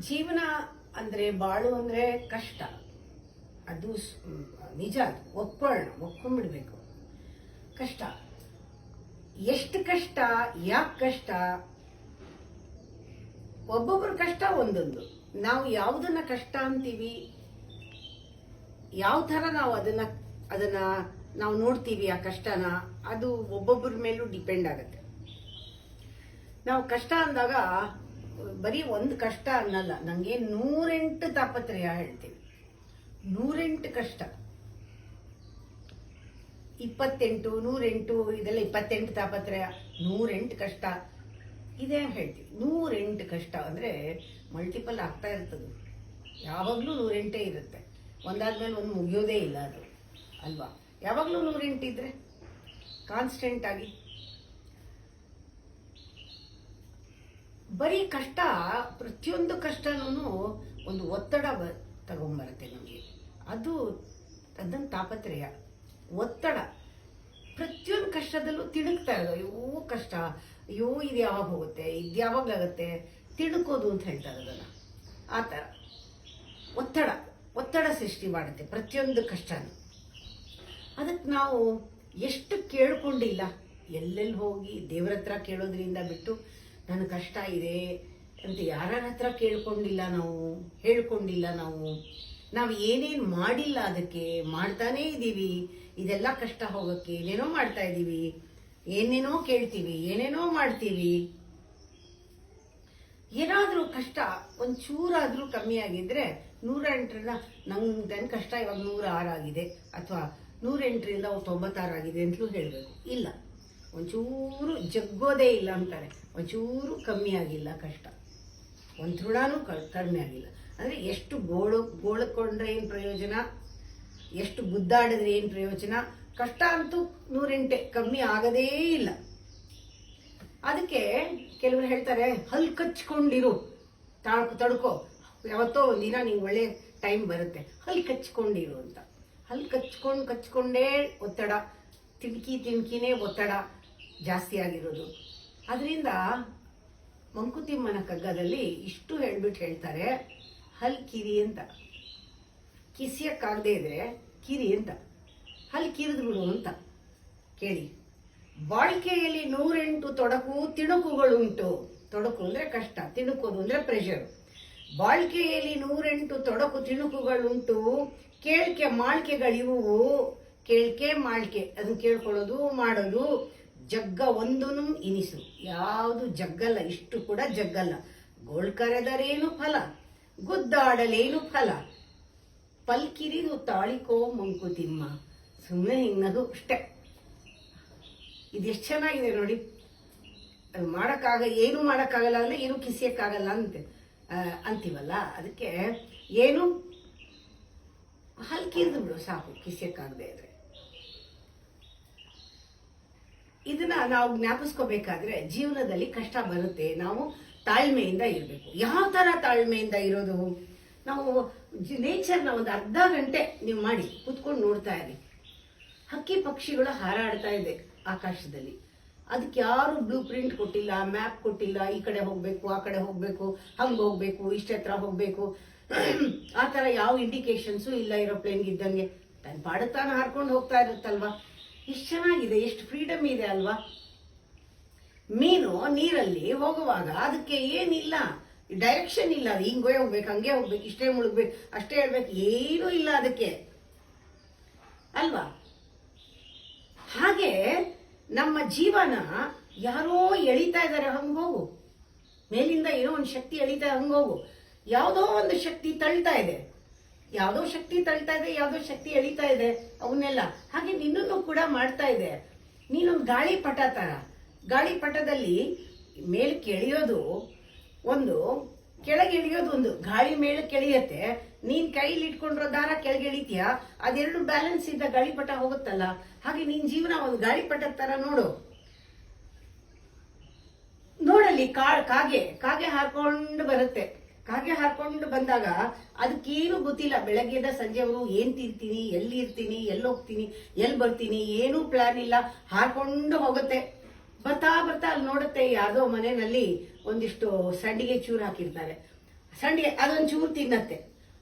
ಜೀವನ ಅಂದ್ರೆ ಬಾಳು ಅಂದ್ರೆ ಕಷ್ಟ. ಅದು ನಿಜ. ಒಪ್ಕೊಂಡ್ಬಿಡ್ಬೇಕು. ಕಷ್ಟ ಎಷ್ಟು ಕಷ್ಟ, ಯಾಕೆ ಕಷ್ಟ? ಒಬ್ಬೊಬ್ಬರ ಕಷ್ಟ ಒಂದೊಂದು. ನಾವು ಯಾವುದನ್ನ ಕಷ್ಟ ಅಂತೀವಿ, ಯಾವ ತರ ನಾವು ಅದನ್ನ ನಾವು ನೋಡ್ತೀವಿ ಆ ಕಷ್ಟನ, ಅದು ಒಬ್ಬೊಬ್ಬರ ಮೇಲೂ ಡಿಪೆಂಡ್ ಆಗುತ್ತೆ. ನಾವು ಕಷ್ಟ ಅಂದಾಗ ಬರೀ ಒಂದು ಕಷ್ಟ ಅನ್ನಲ್ಲ, ನಂಗೆ 108 ತಾಪತ್ರಯ ಹೇಳ್ತೀವಿ. 108 ಕಷ್ಟ. 28 108 ಇದೆಲ್ಲ 28 ತಾಪತ್ರಯ, 108 ಕಷ್ಟ ಇದೇ ಹೇಳ್ತೀವಿ. 108 ಕಷ್ಟ ಅಂದ್ರೆ ಮಲ್ಟಿಪಲ್ ಆಗ್ತಾ ಇರ್ತದೆ. ಯಾವಾಗ್ಲೂ 108 ಇರುತ್ತೆ, ಒಂದಾದ್ಮೇಲೆ ಒಂದು ಮುಗಿಯೋದೇ ಇಲ್ಲ ಅದು, ಅಲ್ವಾ? ಯಾವಾಗ್ಲೂ 108 ಇದ್ರೆ ಕಾನ್ಸ್ಟೆಂಟ್ ಆಗಿ. ಬರೀ ಕಷ್ಟ, ಪ್ರತಿಯೊಂದು ಕಷ್ಟನೂ ಒಂದು ಒತ್ತಡ ತಗೊಂಡ್ಬರುತ್ತೆ ನಮಗೆ. ಅದನ್ನ ತಾಪತ್ರಯ, ಒತ್ತಡ. ಪ್ರತಿಯೊಂದು ಕಷ್ಟದಲ್ಲೂ ತಿಳುಕ್ತಾ ಇರೋದು, ಅಯ್ಯೋ ಕಷ್ಟ, ಅಯ್ಯೋ ಇದು ಯಾವಾಗ ಹೋಗುತ್ತೆ, ಇದು ಯಾವಾಗಲಾಗತ್ತೆ, ತಿಳುಕೋದು ಅಂತ ಹೇಳ್ತಾರೆ ಅದನ್ನ. ಆ ಥರ ಒತ್ತಡ ಸೃಷ್ಟಿ ಮಾಡುತ್ತೆ ಪ್ರತಿಯೊಂದು ಕಷ್ಟನೂ. ಅದಕ್ಕೆ ನಾವು ಎಷ್ಟು ಕೇಳ್ಕೊಂಡಿಲ್ಲ, ಎಲ್ಲೆಲ್ಲಿ ಹೋಗಿ ದೇವ್ರ ಹತ್ರ ಕೇಳೋದ್ರಿಂದ ಬಿಟ್ಟು ನನ್ನ ಕಷ್ಟ ಇದೆ ಅಂತ ಯಾರ ಹತ್ರ ಹೇಳ್ಕೊಂಡಿಲ್ಲ ನಾವು ಏನೇನು ಮಾಡಿಲ್ಲ, ಅದಕ್ಕೆ ಮಾಡ್ತಾನೇ ಇದ್ದೀವಿ. ಇದೆಲ್ಲ ಕಷ್ಟ ಹೋಗಕ್ಕೆ ಏನೇನೋ ಮಾಡ್ತಾ ಇದ್ದೀವಿ, ಏನೇನೋ ಕೇಳ್ತೀವಿ, ಏನೇನೋ ಮಾಡ್ತೀವಿ. ಏನಾದ್ರೂ ಕಷ್ಟ ಒಂಚೂರಾದ್ರೂ ಕಮ್ಮಿ ಆಗಿದ್ರೆ 108ರಿಂದ ನನ್ನ ಕಷ್ಟ ಇವಾಗ 106 ಆಗಿದೆ, ಅಥವಾ 108ರಿಂದ 96 ಆಗಿದೆ ಅಂತಲೂ ಹೇಳ್ಬೇಕು. ಇಲ್ಲ, ಒಂಚೂರು ಜಗ್ಗೋದೇ ಇಲ್ಲ ಅಂತಾರೆ. ಒಂಚೂರು ಕಮ್ಮಿ ಆಗಿಲ್ಲ ಕಷ್ಟ, ಒಂದು ತೃಣಾನು ಕಡಿಮೆ ಆಗಿಲ್ಲ. ಅಂದ್ರೆ ಎಷ್ಟು ಗೋಳಕೊಂಡ್ರೆ ಏನ್ ಪ್ರಯೋಜನ, ಎಷ್ಟು ಗುದ್ದಾಡಿದ್ರೆ ಏನ್ ಪ್ರಯೋಜನ? ಕಷ್ಟ ಅಂತೂ 108 ಕಮ್ಮಿ ಆಗದೇ ಇಲ್ಲ. ಅದಕ್ಕೆ ಕೆಲವರು ಹೇಳ್ತಾರೆ, ಹಲ್ ಕಚ್ಕೊಂಡಿರು, ತಡ್ಕೋ, ಯಾವತ್ತೋ ಒಂದಿನ ನಿಂಗೆ ಒಳ್ಳೆ ಟೈಮ್ ಬರುತ್ತೆ, ಹಲ್ ಕಚ್ಕೊಂಡಿರು ಅಂತ. ಹಲ್ ಕಚ್ಕೊಂಡೇ ಒತ್ತಡ, ತಿನ್ಕಿನೇ ಒತ್ತಡ ಜಾಸ್ತಿ ಆಗಿರೋದು. ಅದರಿಂದ ಮಂಕುತಿಮ್ಮನ ಕಗ್ಗದಲ್ಲಿ ಇಷ್ಟು ಹೇಳ್ತಾರೆ, ಹಲ್ ಕಿರಿ ಅಂತ. ಕಿಸಿಯಕ್ಕಾಗದೇ ಇದ್ರೆ ಕಿರಿ ಅಂತ, ಹಲ್ ಕಿರಿದು ಬಿಡು ಅಂತ. ಕೇಳಿ, ಬಾಳಿಕೆಯಲ್ಲಿ 108 ತೊಡಕು ತಿಣುಕುಗಳುಂಟು. ತೊಡಕು ಅಂದ್ರೆ ಕಷ್ಟ, ತಿಣುಕೋದು ಅಂದ್ರೆ ಪ್ರೆಷರ್. ಬಾಳಿಕೆಯಲ್ಲಿ 108 ತೊಡಕು ತಿಣುಕುಗಳುಂಟು, ಕೇಳ್ಕೆ ಮಾಳ್ಕೆಗಳಿವು. ಕೇಳ್ಕೆ ಮಾಳ್ಕೆ, ಅದನ್ನ ಕೇಳ್ಕೊಳ್ಳೋದು ಮಾಡೋದು. ಜಗ್ಗ ಒಂದೂನು ಇನಿಸು, ಯಾವುದು ಜಗ್ಗಲ್ಲ, ಇಷ್ಟು ಕೂಡ ಜಗ್ಗಲ್ಲ. ಗೋಳ್ಕರೆದರೇನು ಫಲ, ಗುದ್ದಾಡಲೇನು ಫಲ, ಪಲ್ಕಿರಿದು ತಾಳಿಕೋ ಮಂಕುತಿಮ್ಮ. ಸುಮ್ಮನೆ ಹಿಂಗದು ಅಷ್ಟೆ. ಇದೆಷ್ಟು ಚೆನ್ನಾಗಿದೆ ನೋಡಿ. ಅದು ಏನು ಮಾಡಕ್ಕಾಗಲ್ಲ ಅಂದ್ರೆ ಏನು ಕಿಸಿಯಕ್ಕಾಗಲ್ಲ ಅಂತೀವಲ್ಲ, ಅದಕ್ಕೆ ಏನು ಹಲ್ ಕಿರಿದು ಬಿಡು ಸಾಕು, ಕಿಸಿಯಕ್ಕಾಗದೆ ಇದ್ರೆ. ಇದನ್ನ ನಾವು ಜ್ಞಾಪಿಸ್ಕೋಬೇಕಾದ್ರೆ ಜೀವನದಲ್ಲಿ ಕಷ್ಟ ಬರುತ್ತೆ, ನಾವು ತಾಳ್ಮೆಯಿಂದ ಇರಬೇಕು. ಯಾವ ತರ ತಾಳ್ಮೆಯಿಂದ ಇರೋದು? ನಾವು ನೇಚರ್ನ ಒಂದು ಅರ್ಧ ಗಂಟೆ ನೀವು ಮಾಡಿ ಕೂತ್ಕೊಂಡು ನೋಡ್ತಾ ಇರಿ. ಹಕ್ಕಿ ಪಕ್ಷಿಗಳು ಹಾರಾಡ್ತಾ ಇದೆ ಆಕಾಶದಲ್ಲಿ. ಅದಕ್ಕೆ ಯಾರು ಬ್ಲೂ ಪ್ರಿಂಟ್ ಕೊಟ್ಟಿಲ್ಲ, ಮ್ಯಾಪ್ ಕೊಟ್ಟಿಲ್ಲ, ಈ ಕಡೆ ಹೋಗ್ಬೇಕು, ಆ ಕಡೆ ಹೋಗ್ಬೇಕು, ಹಂಗ್ ಹೋಗ್ಬೇಕು, ಇಷ್ಟೆತ್ರ ಹೋಗ್ಬೇಕು, ಆ ತರ ಯಾವ ಇಂಡಿಕೇಶನ್ಸು ಇಲ್ಲ. ಏರೋಪ್ಲೇನ್ ಇದ್ದಂಗೆ ತನ್ನ ಪಾಡತಾನ ಹಾರ್ಕೊಂಡು ಹೋಗ್ತಾ ಇರುತ್ತಲ್ವಾ. ಎಷ್ಟು ಚೆನ್ನಾಗಿದೆ, ಎಷ್ಟು ಫ್ರೀಡಮ್ ಇದೆ ಅಲ್ವಾ. ಮೀನು ನೀರಲ್ಲಿ ಹೋಗುವಾಗ ಅದಕ್ಕೆ ಏನಿಲ್ಲ, ಡೈರೆಕ್ಷನ್ ಇಲ್ಲ. ಅದು ಹಿಂಗೆ ಹೋಗ್ಬೇಕು, ಹಂಗೆ ಹೋಗ್ಬೇಕು, ಇಷ್ಟೇ ಮುಳುಗ್ಬೇಕು, ಅಷ್ಟೇ ಹೇಳ್ಬೇಕು, ಏನೂ ಇಲ್ಲ ಅದಕ್ಕೆ, ಅಲ್ವಾ? ಹಾಗೆ ನಮ್ಮ ಜೀವನ ಯಾರೋ ಎಳಿತಾ ಇದ್ದಾರೆ, ಹಂಗೋಗು. ಮೇಲಿಂದ ಏನೋ ಒಂದು ಶಕ್ತಿ ಎಳಿತಾ ಹಂಗೋಗು. ಯಾವುದೋ ಒಂದು ಶಕ್ತಿ ತಳ್ತಾ ಇದೆ, ಯಾವುದೋ ಶಕ್ತಿ ಎಳಿತಾ ಇದೆ ಅವನ್ನೆಲ್ಲ. ಹಾಗೆ ನಿನ್ನನ್ನು ಕೂಡ ಮಾಡ್ತಾ ಇದೆ. ನೀನೊಂದು ಗಾಳಿಪಟ ತರ. ಗಾಳಿಪಟದಲ್ಲಿ ಮೇಲಕ್ಕೆ ಎಳೆಯೋದು ಒಂದು, ಕೆಳಗೆ ಇಳಿಯೋದು ಒಂದು. ಗಾಳಿ ಮೇಲಕ್ಕೆ ಎಳೆಯತ್ತೆ, ನೀನ್ ಕೈಲಿ ಇಟ್ಕೊಂಡಿರೋ ದಾರ ಕೆಳಗೆ ಎಳಿತೀಯ, ಅದೆರಡು ಬ್ಯಾಲೆನ್ಸ್ ಇದ್ದ ಗಾಳಿಪಟ ಹೋಗುತ್ತಲ್ಲ. ಹಾಗೆ ನಿನ್ ಜೀವನ ಒಂದು ಗಾಳಿಪಟದ ತರ ನೋಡಲ್ಲಿ ಕಾಗೆ ಹಾರ್ಕೊಂಡು ಬರುತ್ತೆ. ಕಾಗೆ ಹಾರ್ಕೊಂಡು ಬಂದಾಗ ಅದಕ್ಕೇನು ಗೊತ್ತಿಲ್ಲ, ಬೆಳಗ್ಗೆದ ಸಂಜೆವರೆಗೂ ಏನ್ ತಿಂತೀನಿ, ಎಲ್ಲಿ ಇರ್ತೀನಿ, ಎಲ್ಲಿ ಹೋಗ್ತೀನಿ, ಎಲ್ಲಿ ಬರ್ತೀನಿ, ಏನೂ ಪ್ಲಾನ್ ಇಲ್ಲ, ಹಾರ್ಕೊಂಡು ಹೋಗುತ್ತೆ. ಬರ್ತಾ ಅಲ್ಲಿ ನೋಡುತ್ತೆ, ಯಾವ್ದೋ ಮನೆಯಲ್ಲಿ ಒಂದಿಷ್ಟು ಸಂಡಿಗೆ ಚೂರು ಹಾಕಿರ್ತಾರೆ. ಸಂಡಿಗೆ ಅದೊಂಚೂರು ತಿನ್ನತ್ತೆ,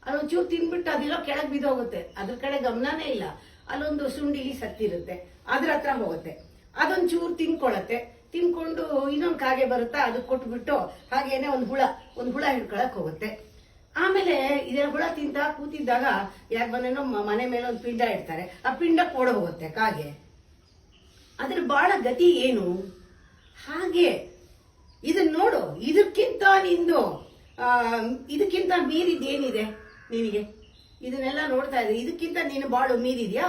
ಅದೊಂಚೂರು ತಿನ್ಬಿಟ್ಟು ಅದೆಲ್ಲೋ ಕೆಳಗೆ ಬಿದ್ದೋಗುತ್ತೆ, ಅದ್ರ ಕಡೆ ಗಮನನೇ ಇಲ್ಲ. ಅಲ್ಲೊಂದು ಸುಂಡಿಲಿ ಸತ್ತಿರುತ್ತೆ, ಅದ್ರ ಹತ್ರ ಹೋಗುತ್ತೆ, ಅದೊಂಚೂರು ತಿನ್ಕೊಳತ್ತೆ. ತಿನ್ಕೊಂಡು ಇನ್ನೊಂದು ಕಾಗೆ ಬರುತ್ತಾ, ಅದು ಕೊಟ್ಬಿಟ್ಟು ಹಾಗೇನೆ ಒಂದು ಹುಳ ಹಿಡ್ಕೊಳಕ್ ಹೋಗುತ್ತೆ. ಆಮೇಲೆ ಇದರ ಹುಳ ತಿಂತ ಕೂತಿದ್ದಾಗ ಯಾರ ಮನೇನೋ ಮನೆ ಮೇಲೆ ಒಂದು ಪಿಂಡ ಇಡ್ತಾರೆ, ಆ ಪಿಂಡ ಓಡ ಹೋಗುತ್ತೆ ಕಾಗೆ. ಅದ್ರ ಬಾಳ ಗತಿ ಏನು? ಹಾಗೆ ಇದನ್ನ ನೋಡು, ಇದಕ್ಕಿಂತ ಮೀರಿದ್ದೇನಿದೆ ನಿನಗೆ? ಇದನ್ನೆಲ್ಲ ನೋಡ್ತಾ ಇದ್ರೆ ಇದಕ್ಕಿಂತ ನೀನು ಬಾಳು ಮೀರಿದ್ಯಾ?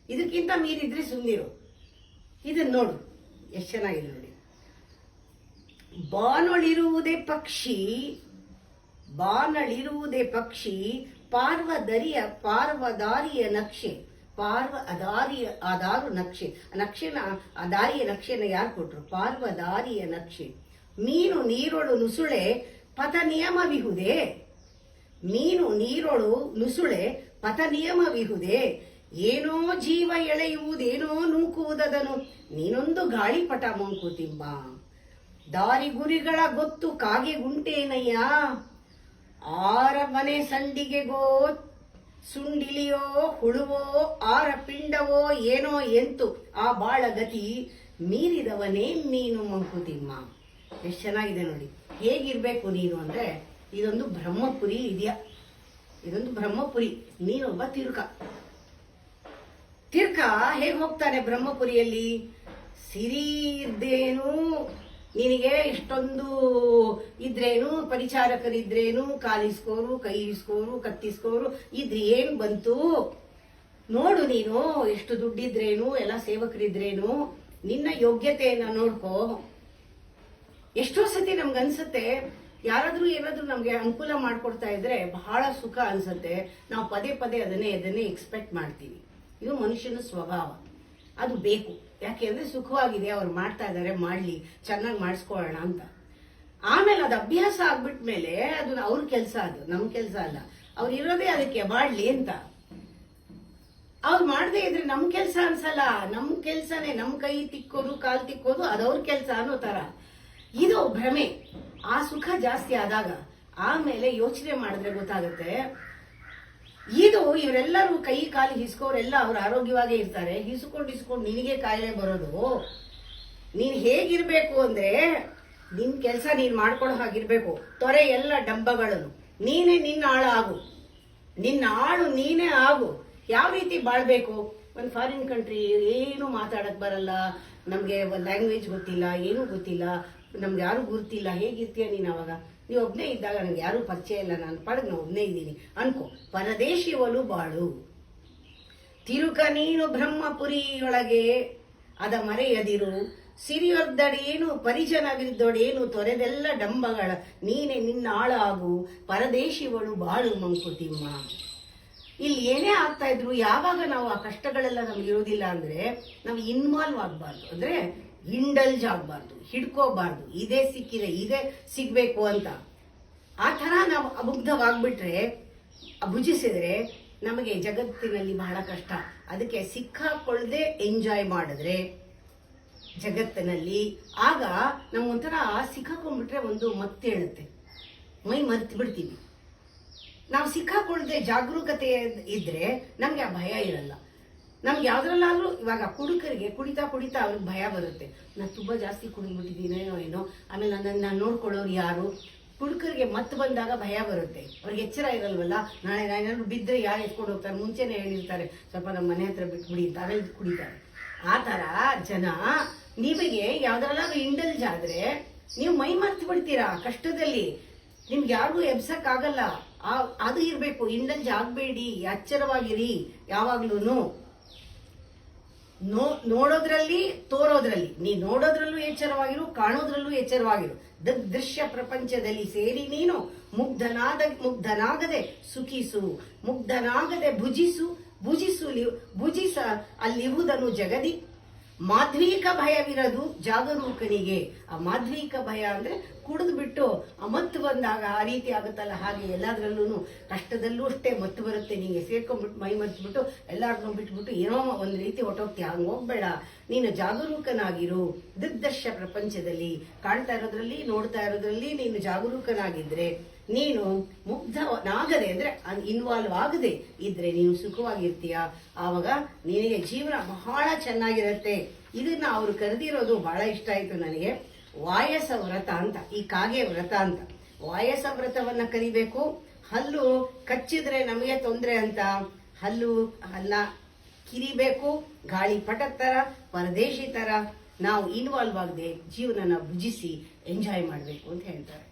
ಇದಕ್ಕಿಂತ ಮೀರಿದ್ರೆ ಸುಮ್ಮನಿರು. ಇದನ್ನ ನೋಡು ಎಷ್ಟು ಚೆನ್ನಾಗಿದೆ ನೋಡಿ. ಬಾನೊಳಿರುವುದೇ ಪಕ್ಷಿ ಪಾರ್ವದಾರಿಯ ನಕ್ಷೆ. ಆದಾರು ನಕ್ಷೆ. ಆ ದಾರಿಯ ನಕ್ಷೆನ ಯಾರು ಕೊಟ್ರು? ಪಾರ್ವದಾರಿಯ ನಕ್ಷೆ. ಮೀನು ನೀರೊಳು ನುಸುಳೆ ಪಥ ನಿಯಮವಿಹುದೇ. ಏನೋ ಜೀವ ಎಳೆಯುವುದೇನೋ ನೂಕುವುದದನು ನೀನೊಂದು ಗಾಳಿಪಟ ಮಂಕುತಿಮ್ಮ. ದಾರಿ ಗುರಿಗಳ ಗೊತ್ತು ಕಾಗೆ ಗುಂಟೇನಯ್ಯ. ಆರ ಮನೆ ಸಂಡಿಗೆಗೋ ಸುಂಡಿಲಿಯೋ ಹುಳುವೋ ಆರ ಪಿಂಡವೋ ಏನೋ ಎಂತು ಆ ಬಾಳ ಗತಿ ಮೀರಿದವನೇ ನೀನು ಮಂಕುತಿಮ್ಮ. ಎಷ್ಟು ಚೆನ್ನಾಗಿದೆ ನೋಡಿ. ಹೇಗಿರ್ಬೇಕು ನೀನು ಅಂದ್ರೆ, ಇದೊಂದು ಬ್ರಹ್ಮಪುರಿ ಇದೆಯಾ, ಇದೊಂದು ಬ್ರಹ್ಮಪುರಿ. ನೀನೊಬ್ಬ ತಿರ್ಕ ಹೇಗೆ ಹೋಗ್ತಾನೆ ಬ್ರಹ್ಮಪುರಿಯಲ್ಲಿ? ಸಿರಿ ಇದ್ದೇನು ನಿನಗೆ, ಇಷ್ಟೊಂದು ಇದ್ರೇನು, ಪರಿಚಾರಕರಿದ್ರೇನು, ಕಾಲಿಸ್ಕೋರು, ಕೈ ಇಸ್ಕೋರು, ಕತ್ತಿಸ್ಕೋರು ಇದ್ರೆ ಏನ್ ಬಂತು? ನೋಡು ನೀನು, ಎಷ್ಟು ದುಡ್ಡಿದ್ರೇನು, ಎಲ್ಲ ಸೇವಕರಿದ್ರೇನು, ನಿನ್ನ ಯೋಗ್ಯತೆಯನ್ನ ನೋಡ್ಕೋ. ಎಷ್ಟೋ ಸತಿ ನಮ್ಗನ್ಸುತ್ತೆ, ಯಾರಾದ್ರೂ ಏನಾದ್ರೂ ನಮ್ಗೆ ಅನುಕೂಲ ಮಾಡ್ಕೊಡ್ತಾ ಇದ್ರೆ ಬಹಳ ಸುಖ ಅನ್ಸುತ್ತೆ. ನಾವು ಪದೇ ಅದನ್ನೇ ಎಕ್ಸ್ಪೆಕ್ಟ್ ಮಾಡ್ತೀವಿ. ಇದು ಮನುಷ್ಯನ ಸ್ವಭಾವ, ಅದು ಬೇಕು. ಯಾಕೆಂದ್ರೆ ಸುಖವಾಗಿದೆ, ಅವ್ರು ಮಾಡ್ತಾ ಇದಾರೆ, ಮಾಡ್ಲಿ, ಚೆನ್ನಾಗಿ ಮಾಡಿಸ್ಕೊಳ್ಳೋಣ ಅಂತ. ಆಮೇಲೆ ಅದು ಅಭ್ಯಾಸ ಆಗ್ಬಿಟ್ಮೇಲೆ ಅದು ಅವ್ರ ಕೆಲಸ, ಅದು ನಮ್ ಕೆಲಸ ಅಲ್ಲ. ಅವ್ರು ಇರೋದೇ ಅದಕ್ಕೆ ಮಾಡ್ಲಿ ಅಂತ. ಅವ್ರು ಮಾಡದೇ ಇದ್ರೆ ನಮ್ ಕೆಲಸ ಅನ್ಸಲ್ಲ. ನಮ್ ಕೆಲ್ಸನೇ, ನಮ್ ಕೈ ತಿಕ್ಕೋದು, ಕಾಲ್ ತಿಕ್ಕೋದು ಅದವ್ರ ಕೆಲಸ ಅನ್ನೋ ತರ. ಇದು ಭ್ರಮೆ. ಆ ಸುಖ ಜಾಸ್ತಿ ಆದಾಗ ಆಮೇಲೆ ಯೋಚನೆ ಮಾಡಿದ್ರೆ ಗೊತ್ತಾಗುತ್ತೆ, ಇದು ಇವರೆಲ್ಲರೂ ಕೈ ಕಾಲು ಹಿಸ್ಕೋರೆಲ್ಲ ಅವ್ರು ಆರೋಗ್ಯವಾಗೇ ಇರ್ತಾರೆ. ಹಿಸ್ಕೊಂಡು ನಿನಗೆ ಕಾಯಿಲೆ ಬರೋದು. ನೀನ್ ಹೇಗಿರ್ಬೇಕು ಅಂದ್ರೆ, ನಿನ್ ಕೆಲಸ ನೀನ್ ಮಾಡ್ಕೊಳ್ಳೋ ಹಾಗಿರ್ಬೇಕು. ತೊರೆ ಎಲ್ಲ ಡಂಬಗಳನ್ನು ನೀನೇ ನಿನ್ನ ಆಳು ನೀನೇ ಆಗು. ಯಾವ ರೀತಿ ಬಾಳ್ಬೇಕು? ಒಂದು ಫಾರಿನ್ ಕಂಟ್ರಿ, ಏನು ಮಾತಾಡಕ್ ಬರಲ್ಲ, ನಮ್ಗೆ ಲ್ಯಾಂಗ್ವೇಜ್ ಗೊತ್ತಿಲ್ಲ, ಏನೂ ಗೊತ್ತಿಲ್ಲ, ನಮ್ಗೆ ಯಾರು ಗುರ್ತಿಲ್ಲ. ಹೇಗಿರ್ತೀಯ ನೀನ್ ಅವಾಗ? ನೀವು ಒಬ್ನೇ ಇದ್ದಾಗ ನನಗೆ ಯಾರು ಪರಿಚಯ ಇಲ್ಲ, ನಾನು ಪಾಡಿಗೆ ನಾನು ಒಬ್ನೇ ಇದ್ದೀನಿ ಅನ್ಕೋ. ಪರದೇಶಿವಲು ಬಾಳು ತಿರುಕ ನೀನು ಬ್ರಹ್ಮಪುರಿಯೊಳಗೆ ಅದ ಮರೆಯದಿರು. ಸಿರಿಯೊದ್ದಡೇನು ಪರಿಜನವಿದ್ದೊಡೇನು ತೊರೆದೆಲ್ಲ ಡಂಬಗಳ ನೀನೆ ನಿನ್ನ ಆಳಾಗು. ಪರದೇಶಿವಳು ಬಾಳು ಮಂಕುತಿಮ್ಮ. ಇಲ್ಲಿ ಏನೇ ಆಗ್ತಾ ಇದ್ರು, ಯಾವಾಗ ನಾವು ಆ ಕಷ್ಟಗಳೆಲ್ಲ ನಮ್ಗೆ ಇರೋದಿಲ್ಲ ಅಂದ್ರೆ ನಾವು ಇನ್ವಾಲ್ವ್ ಆಗ್ಬಾರ್ದು, ಅಂದ್ರೆ ಇಂಡಲ್ಜ್ ಆಗ್ಬಾರ್ದು, ಹಿಡ್ಕೋಬಾರ್ದು. ಇದೇ ಸಿಕ್ಕಿದೆ, ಇದೇ ಸಿಗ್ಬೇಕು ಅಂತ. ಆ ತರ ನಾವು ಅಮುಗ್ಧವಾಗ್ಬಿಟ್ರೆ, ಭುಜಿಸಿದ್ರೆ ನಮಗೆ ಜಗತ್ತಿನಲ್ಲಿ ಬಹಳ ಕಷ್ಟ. ಅದಕ್ಕೆ ಸಿಕ್ಕಾಕೊಳ್ಳದೆ ಎಂಜಾಯ್ ಮಾಡಿದ್ರೆ ಜಗತ್ತಿನಲ್ಲಿ, ಆಗ ನಮ್ಗೊಂಥರ ಸಿಕ್ಕಾಕೊಂಡ್ಬಿಟ್ರೆ ಒಂದು ಹೇಳುತ್ತೆ, ಮೈ ಮರ್ತು ಬಿಡ್ತೀವಿ. ನಾವು ಸಿಕ್ಕಾಕೊಳ್ಳದೆ ಜಾಗರೂಕತೆ ಇದ್ರೆ ನಮ್ಗೆ ಆ ಭಯ ಇರಲ್ಲ. ನಮ್ಗೆ ಯಾವ್ದ್ರಲ್ಲಾದ್ರೂ, ಇವಾಗ ಕುಡುಕರಿಗೆ ಕುಡಿತಾ ಅವ್ರಿಗೆ ಭಯ ಬರುತ್ತೆ, ನಾನು ತುಂಬಾ ಜಾಸ್ತಿ ಕುಡಿದ್ಬಿಟ್ಟಿದ್ದೀನೇನೋ ಏನೋ, ಆಮೇಲೆ ನಾನು ನೋಡ್ಕೊಳ್ಳೋರು ಯಾರು. ಕುಡುಕರಿಗೆ ಮತ್ತೆ ಬಂದಾಗ ಭಯ ಬರುತ್ತೆ, ಅವ್ರಿಗೆ ಎಚ್ಚರ ಇರಲ್ವಲ್ಲ, ನಾಳೆ ಏನಾದ್ರು ಬಿದ್ದರೆ ಯಾರು ಎತ್ಕೊಂಡು ಹೋಗ್ತಾರೆ, ಮುಂಚೆನೆ ಹೇಳಿರ್ತಾರೆ ಸ್ವಲ್ಪ ನಮ್ಮ ಮನೆ ಹತ್ರ ಬಿಟ್ಬಿಡಿ ಅಂತ, ಆಮೇಲೆ ಕುಡಿತಾರೆ. ಆ ತರ ಜನ, ನಿಮಗೆ ಯಾವ್ದ್ರಲ್ಲಾದ್ರೂ ಇಂಡಲ್ಜ್ ಆದ್ರೆ ನೀವು ಮೈ ಮರ್ತು ಬಿಡ್ತೀರಾ ಕಷ್ಟದಲ್ಲಿ. ನಿಮ್ಗೆ ಯಾರಿಗೂ ಎಬ್ಸಕ್ ಆಗಲ್ಲ. ಅದು ಇರ್ಬೇಕು. ಇಂಡಲ್ಜ್ ಆಗ್ಬೇಡಿ, ಎಚ್ಚರವಾಗಿರಿ ಯಾವಾಗ್ಲೂನು. ನೋಡೋದ್ರಲ್ಲಿ, ತೋರೋದ್ರಲ್ಲಿ, ನೀ ನೋಡೋದ್ರಲ್ಲೂ ಎಚ್ಚರವಾಗಿರು, ಕಾಣೋದ್ರಲ್ಲೂ ಎಚ್ಚರವಾಗಿರು. ದೃಶ್ಯ ಪ್ರಪಂಚದಲ್ಲಿ ಸೇರಿ ನೀನು ಮುಗ್ಧನಾಗದೆ ಸುಖಿಸು, ಮುಗ್ಧನಾಗದೆ ಭುಜಿಸ ಅಲ್ಲಿರುವುದನ್ನು ಜಗದಿ. ಮಾಧ್ವೀಕ ಭಯವಿರದು ಜಾಗರೂಕನಿಗೆ. ಆ ಮಾಧ್ವೀಕ ಭಯ ಅಂದ್ರೆ ಕುಡಿದು ಬಿಟ್ಟು ಮತ್ತು ಬಂದಾಗ ಆ ರೀತಿ ಆಗುತ್ತಲ್ಲ, ಹಾಗೆ ಎಲ್ಲದರಲ್ಲೂ ಕಷ್ಟದಲ್ಲೂ ಅಷ್ಟೇ ಮತ್ತು ಬರುತ್ತೆ. ನಿಂಗೆ ಸೇರ್ಕೊಂಡ್ಬಿಟ್ಟು ಮೈ ಮರ್ತ್ಬಿಟ್ಟು ಎಲ್ಲಾರನ್ನೂ ಬಿಟ್ಬಿಟ್ಟು ಏನೋ ಒಂದು ರೀತಿ ಹೊಟ್ಟೋಗ್ತೀಯ. ಹಂಗೆ ಹೋಗ್ಬೇಡ. ನೀನು ಜಾಗರೂಕನಾಗಿರು. ದಿಗ್ದರ್ಶ ಪ್ರಪಂಚದಲ್ಲಿ ಕಾಣ್ತಾ ಇರೋದ್ರಲ್ಲಿ ನೋಡ್ತಾ ಇರೋದ್ರಲ್ಲಿ ನೀನು ಜಾಗರೂಕನಾಗಿದ್ರೆ, ನೀನು ಮುಗ್ಧನಾಗದೆ ಅಂದ್ರೆ ಇನ್ವಾಲ್ವ್ ಆಗದೆ ಇದ್ರೆ ನೀನು ಸುಖವಾಗಿರ್ತೀಯ. ಆವಾಗ ನಿನಗೆ ಜೀವನ ಬಹಳ ಚೆನ್ನಾಗಿರುತ್ತೆ. ಇದನ್ನ ಅವರು ಕರೆದಿರೋದು ಬಹಳ ಇಷ್ಟ ಆಯ್ತು ನನಗೆ. ವಾಯಸ ವ್ರತ ಅಂತ, ಈ ಕಾಗೆ ವ್ರತ ಅಂತ. ವಾಯಸ ವ್ರತವನ್ನ ಕರಿಬೇಕು. ಹಲ್ಲು ಕಚ್ಚಿದ್ರೆ ನಮಗೆ ತೊಂದರೆ ಅಂತ ಹಲ್ಲ ಕಿರಿಬೇಕು. ಗಾಳಿ ಪಟದ ತರ, ಪರದೇಶಿ ತರ ನಾವು ಇನ್ವಾಲ್ವ್ ಆಗದೆ ಜೀವನನ ಭುಜಿಸಿ ಎಂಜಾಯ್ ಮಾಡಬೇಕು ಅಂತ ಹೇಳ್ತಾರೆ.